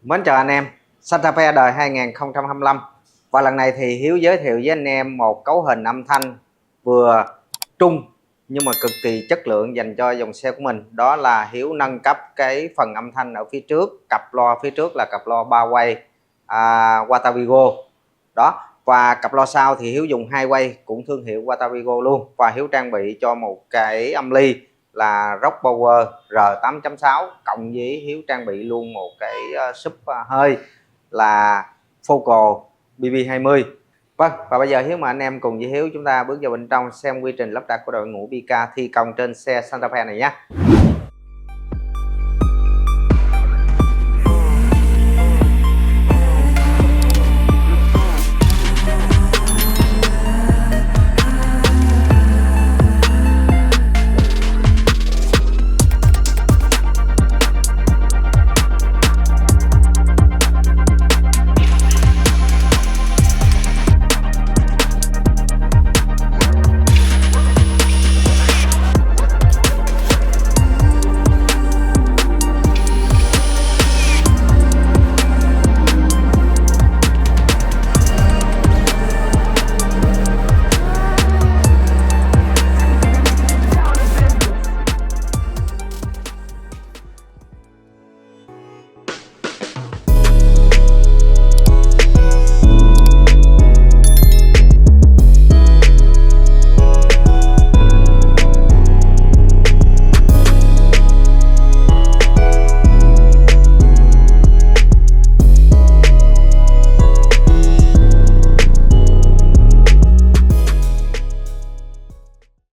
Mến chào anh em, SantaFe đời 2025. Và lần này thì Hiếu giới thiệu với anh em một cấu hình âm thanh vừa trung nhưng mà cực kỳ chất lượng dành cho dòng xe của mình. Đó là Hiếu nâng cấp cái phần âm thanh ở phía trước, cặp loa phía trước là cặp loa 3 quay Quartorigo. Đó, và cặp loa sau thì Hiếu dùng 2 quay cũng thương hiệu Quartorigo luôn. Và Hiếu trang bị cho một cái âm ly là Rockpower R8.6 cộng với Hiếu trang bị luôn một cái sub hơi là Focal BB20. Vâng, và bây giờ Hiếu mà anh em cùng với Hiếu chúng ta bước vào bên trong xem quy trình lắp đặt của đội ngũ Bcar thi công trên xe SantaFe này nhé.